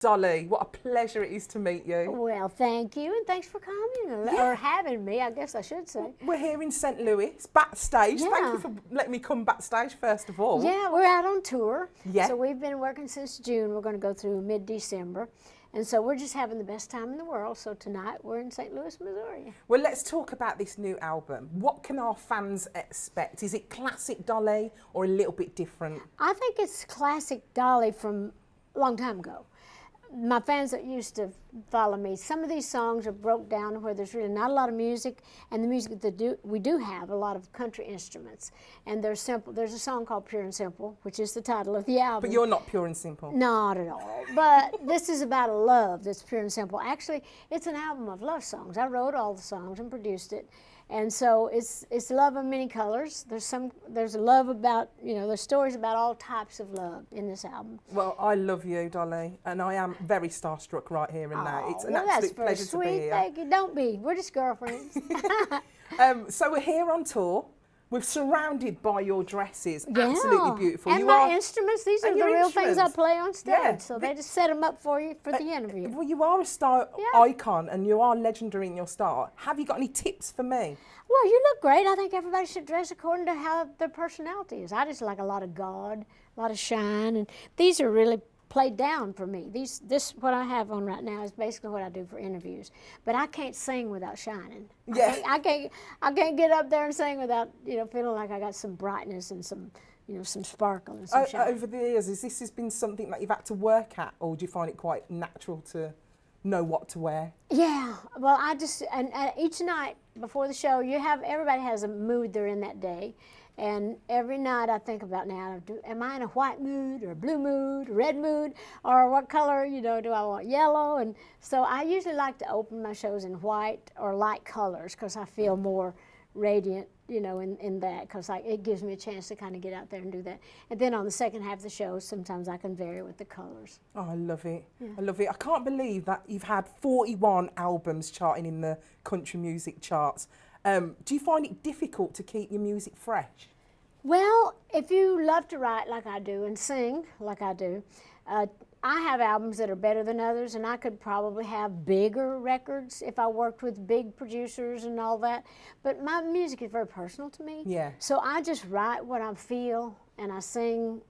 Dolly, what a pleasure it is to meet you. Well, thank you, and thanks for coming, or having me, I guess I should say. We're here in St. Louis, backstage. Yeah. Thank you for letting me come backstage, first of all. Yeah, we're out on tour. Yeah. So we've been working since June. We're going to go through mid-December. And so we're just having the best time in the world. So tonight we're in St. Louis, Missouri. Well, let's talk about this new album. What can our fans expect? Is it classic Dolly or a little bit different? I think it's classic Dolly from a long time ago. My fans that used to follow me, some of these songs are broke down where there's really not a lot of music, and the music that we do have a lot of country instruments, and they're simple. There's a song called Pure and Simple, which is the title of the album. But you're not pure and simple. Not at all. But this is about a love that's pure and simple. Actually, it's an album of love songs. I wrote all the songs and produced it. And so it's love of many colors. There's love about, there's stories about all types of love in this album. Well, I love you, Dolly, and I am very starstruck right here and now. It's an absolute pleasure to be here. Thank you. Don't be. We're just girlfriends. So we're here on tour. We're surrounded by your dresses. Yeah. Absolutely beautiful. And my instruments. These are the real things I instruments. play on stage. Yeah. So they just set them up for you for the interview. Well, you are a style icon and you are legendary in your style. Have you got any tips for me? Well, you look great. I think everybody should dress according to how their personality is. I just like a lot of God, a lot of shine, and these are really played down for me. This what I have on right now is basically what I do for interviews. But I can't sing without shining. Yeah. I can't get up there and sing without feeling like I got some brightness and some some sparkle and some shine. Over the years, has this been something that you've had to work at, or do you find it quite natural to know what to wear? Yeah, well, and each night before the show, everybody has a mood they're in that day, and every night I think about now, am I in a white mood or a blue mood, a red mood, or what color, do I want yellow? And so I usually like to open my shows in white or light colors because I feel more radiant, in that, because it gives me a chance to kind of get out there and do that. And then on the second half of the show, sometimes I can vary with the colors. Oh, I love it. Yeah. I love it. I can't believe that you've had 41 albums charting in the country music charts. Do you find it difficult to keep your music fresh? Well, if you love to write like I do and sing like I do, I have albums that are better than others, and I could probably have bigger records if I worked with big producers and all that. But my music is very personal to me. Yeah. So I just write what I feel, and I sing,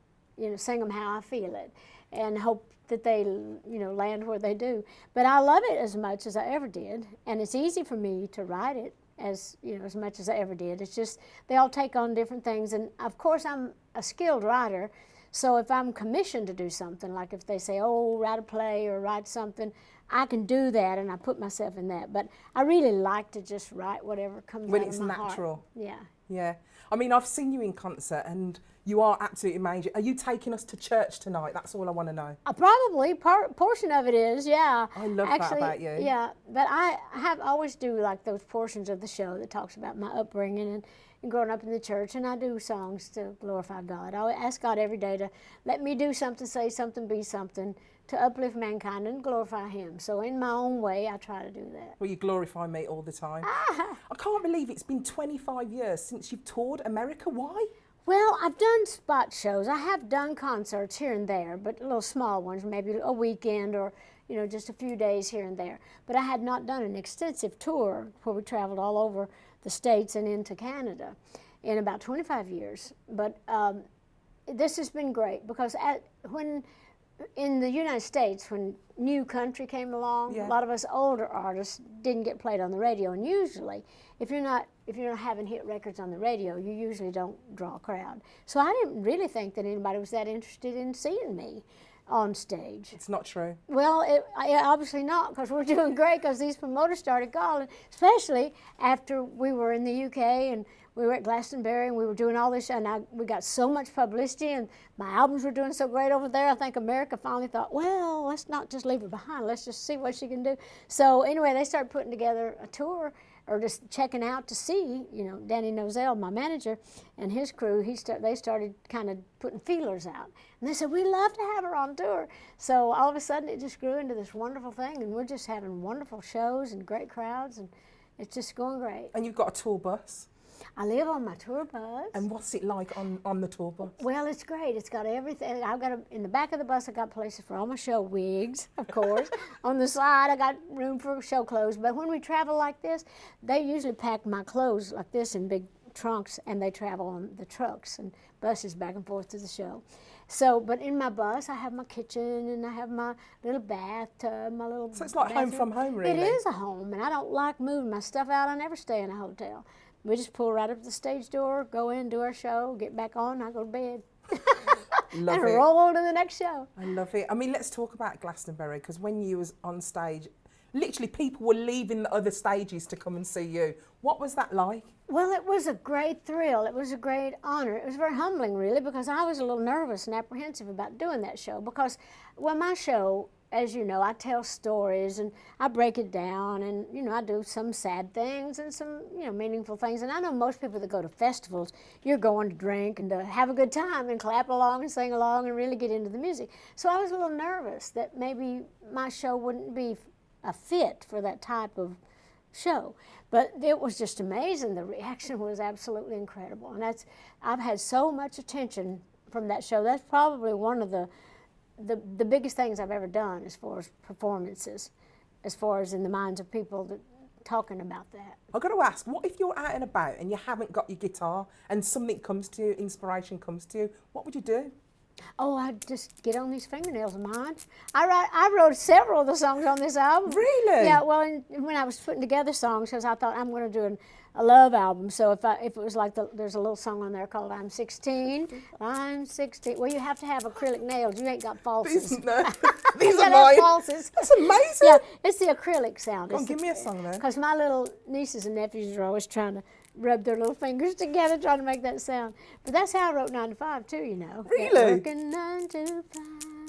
sing them how I feel it, and hope that they, land where they do. But I love it as much as I ever did, and it's easy for me to write it as much as I ever did. It's just they all take on different things, and of course I'm a skilled writer. So if I'm commissioned to do something, like if they say, oh, write a play or write something, I can do that, and I put myself in that. But I really like to just write whatever comes out of my heart. When it's natural. Yeah. Yeah. I mean, I've seen you in concert, and you are absolutely amazing. Are you taking us to church tonight? That's all I want to know. Probably. Portion of it is, yeah. I love that about you. Yeah, but I always do like those portions of the show that talks about my upbringing and growing up in the church, and I do songs to glorify God. I ask God every day to let me do something, say something, be something, to uplift mankind and glorify Him. So in my own way, I try to do that. Well, you glorify me all the time. I can't believe it's been 25 years since you've toured America. Why? Well, I've done spot shows. I have done concerts here and there, but little small ones, maybe a weekend or just a few days here and there. But I had not done an extensive tour where we traveled all over the States and into Canada in about 25 years. But this has been great because when in the United States, when new country came along, a lot of us older artists didn't get played on the radio, and usually, if you're not having hit records on the radio, you usually don't draw a crowd. So I didn't really think that anybody was that interested in seeing me on stage. It's not true. Well, obviously not, because we're doing great, because these promoters started calling, especially after we were in the UK and we were at Glastonbury and we were doing all this, and we got so much publicity, and my albums were doing so great over there. I think America finally thought, well, let's not just leave her behind. Let's just see what she can do. So anyway, they started putting together a tour, or just checking out to see, Danny Nozell, my manager, and his crew, they started kind of putting feelers out. And they said, we'd love to have her on tour. So all of a sudden, it just grew into this wonderful thing, and we're just having wonderful shows and great crowds, and it's just going great. And you've got a tour bus. I live on my tour bus. And what's it like on the tour bus? Well, it's great. It's got everything. I've got in the back of the bus. I got places for all my show wigs, of course. On the side, I got room for show clothes. But when we travel like this, they usually pack my clothes like this in big trunks, and they travel on the trucks and buses back and forth to the show. So, but in my bus, I have my kitchen and I have my little bathtub, my little. So it's like home from home, really. It is a home, and I don't like moving my stuff out. I never stay in a hotel. We just pull right up to the stage door, go in, do our show, get back on, I go to bed. Love and it. roll on to the next show. I love it. I mean, let's talk about Glastonbury, because when you was on stage, literally people were leaving the other stages to come and see you. What was that like? Well, it was a great thrill. It was a great honor. It was very humbling, really, because I was a little nervous and apprehensive about doing that show because, well, my show, as you know, I tell stories and I break it down and, you know, I do some sad things and some, you know, meaningful things. And I know most people that go to festivals, you're going to drink and to have a good time and clap along and sing along and really get into the music. So I was a little nervous that maybe my show wouldn't be a fit for that type of show. But it was just amazing. The reaction was absolutely incredible. And I've had so much attention from that show. That's probably one of the biggest things I've ever done as far as performances, as far as in the minds of people that talking about that. I've got to ask, what if you're out and about and you haven't got your guitar and something comes to you, inspiration comes to you, what would you do? Oh, I'd just get on these fingernails of mine. I wrote several of the songs on this album. Really? Yeah, well, when I was putting together songs, because I thought I'm going to do a love album, so if it was like, there's a little song on there called I'm 16, I'm 16. Well, you have to have acrylic nails. You ain't got falses. These are mine. Falses. That's amazing. Yeah, it's the acrylic sound. Go on, give me a song then. Because my little nieces and nephews are always trying to rub their little fingers together trying to make that sound. But that's how I wrote 9 to 5 too, you know. Really? Working 9 to 5,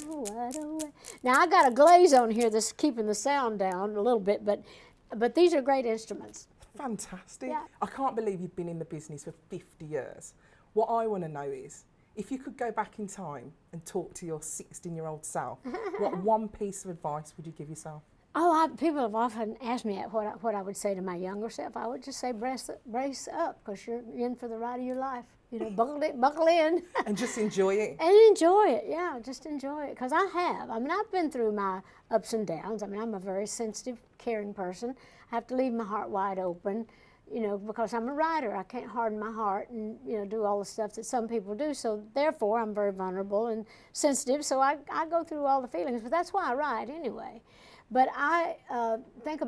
what a way. Now I got a glaze on here that's keeping the sound down a little bit, but these are great instruments. Fantastic. Yeah. I can't believe you've been in the business for 50 years. What I want to know is, if you could go back in time and talk to your 16-year-old self, what one piece of advice would you give yourself? Oh, people have often asked me what I would say to my younger self. I would just say brace up, because you're in for the ride of your life. You know, buckle in. And just enjoy it. And enjoy it, yeah, just enjoy it. Because I have. I mean, I've been through my ups and downs. I mean, I'm a very sensitive, caring person. I have to leave my heart wide open, you know, because I'm a writer. I can't harden my heart and, you know, do all the stuff that some people do. So therefore, I'm very vulnerable and sensitive. So I go through all the feelings, but that's why I write anyway. But I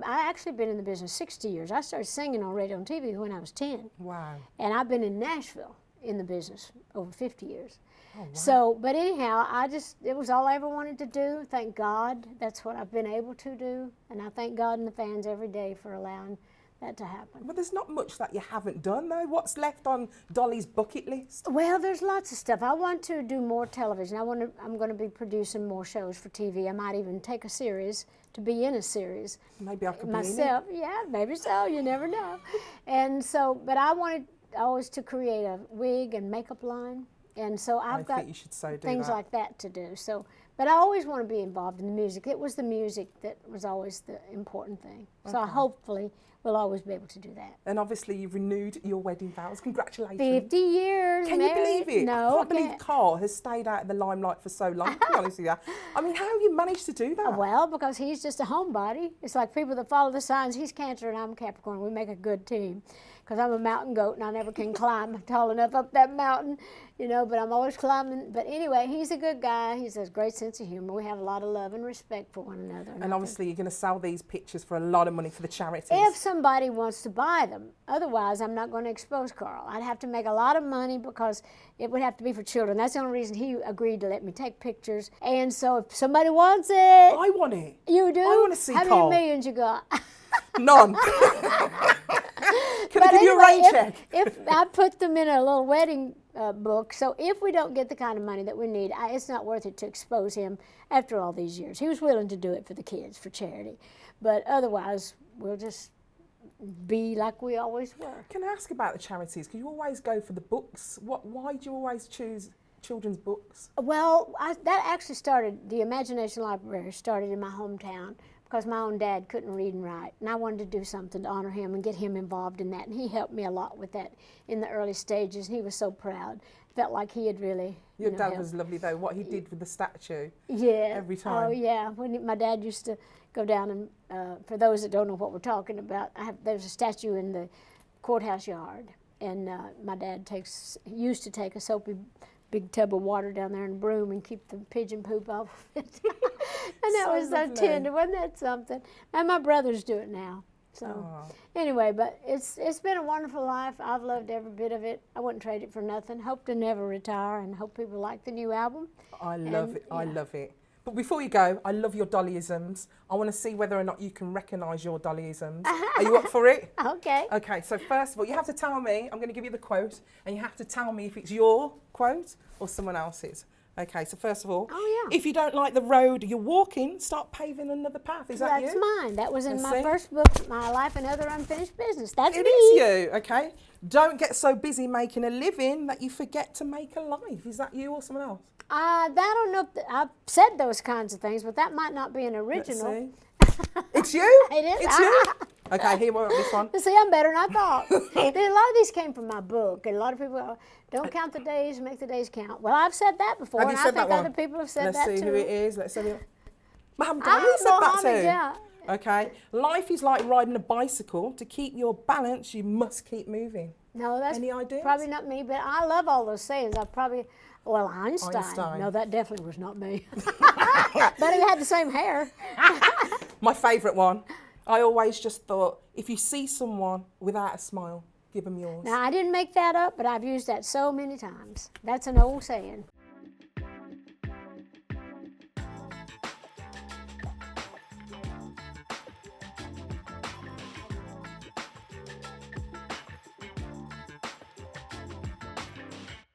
actually been in the business 60 years. I started singing on radio and TV when I was 10. Wow. And I've been in Nashville in the business over 50 years. Oh, wow. So, but anyhow, it was all I ever wanted to do. Thank God that's what I've been able to do. And I thank God and the fans every day for allowing that to happen. But there's not much that you haven't done, though. What's left on Dolly's bucket list? Well, there's lots of stuff. I want to do more television. I'm going to be producing more shows for TV. I might even take a series to be in a series. Maybe I could myself. be in it. Yeah, maybe so. You never know. And so, but I wanted always to create a wig and makeup line. And so I've got you should so do things that. like that to do. So, but I always want to be involved in the music. It was the music that was always the important thing. So I hopefully will always be able to do that. And obviously you've renewed your wedding vows. Congratulations. 50 years Can married. you believe it? No, I can't believe Carl has stayed out of the limelight for so long, to be honest with you. I mean, how have you managed to do that? Well, because he's just a homebody. It's like people that follow the signs. He's Cancer and I'm Capricorn. We make a good team. Because I'm a mountain goat and I never can climb tall enough up that mountain, you know, but I'm always climbing. But anyway, he's a good guy. He has a great sense of humor. We have a lot of love and respect for one another. And obviously you're going to sell these pictures for a lot of money for the charities. If somebody wants to buy them. Otherwise, I'm not going to expose Carl. I'd have to make a lot of money because it would have to be for children. That's the only reason he agreed to let me take pictures. And so if somebody wants it. I want it. You do? I want to see How Carl. many millions you got? None. Can I give you a rain check? If I put them in a little wedding book, so if we don't get the kind of money that we need, it's not worth it to expose him after all these years. He was willing to do it for the kids, for charity. But otherwise, we'll just be like we always were. Can I ask about the charities? Because you always go for the books. Why do you always choose children's books? Well, that actually started, the Imagination Library started in my hometown, because my own dad couldn't read and write, and I wanted to do something to honor him and get him involved in that, and he helped me a lot with that in the early stages, and he was so proud. Felt like he had really, Your dad helped. was lovely though, what he did with the statue. Yeah. Every time. Oh, yeah. My dad used to go down and, for those that don't know what we're talking about, there's a statue in the courthouse yard, and my dad used to take a soapy big tub of water down there and a broom and keep the pigeon poop off of it. And that So was so lovely. tender. Wasn't that something? And my brothers do it now. So Aw. anyway, but it's been a wonderful life. I've loved every bit of it. I wouldn't trade it for nothing. Hope to never retire, and hope people like the new album. I love it. I yeah. love it. But before you go, I love your Dollyisms. I want to see whether or not you can recognise your Dollyisms. Are you up for it? Okay. Okay, so first of all, you have to tell me, I'm going to give you the quote, and you have to tell me if it's your quote or someone else's. Okay, so first of all, Oh, yeah. if you don't like the road you're walking, start paving another path. Is that That's you? mine. That was in Let's my see. first book, My Life and Other Unfinished Business. That's It me. is you, okay? Don't get so busy making a living that you forget to make a life. Is that you or someone else? I don't know if I've said those kinds of things, but that might not be an original. Let's see. It's you? It is. It's you? Okay, here we are, this one. See, I'm better than I thought. A lot of these came from my book, and a lot of people go, don't count the days, make the days count. Well, I've said that before, Have and you I said think that one? other people have said Let's that see too. who it is. Let's see. Muhammad Ali said that Mohammed, too. yeah. Okay. Life is like riding a bicycle. To keep your balance, you must keep moving. No, that's Any ideas? probably not me, but I love all those sayings. Einstein. Einstein. No, that definitely was not me. But he had the same hair. My favourite one. I always just thought, if you see someone without a smile, give them yours. Now, I didn't make that up, but I've used that so many times. That's an old saying.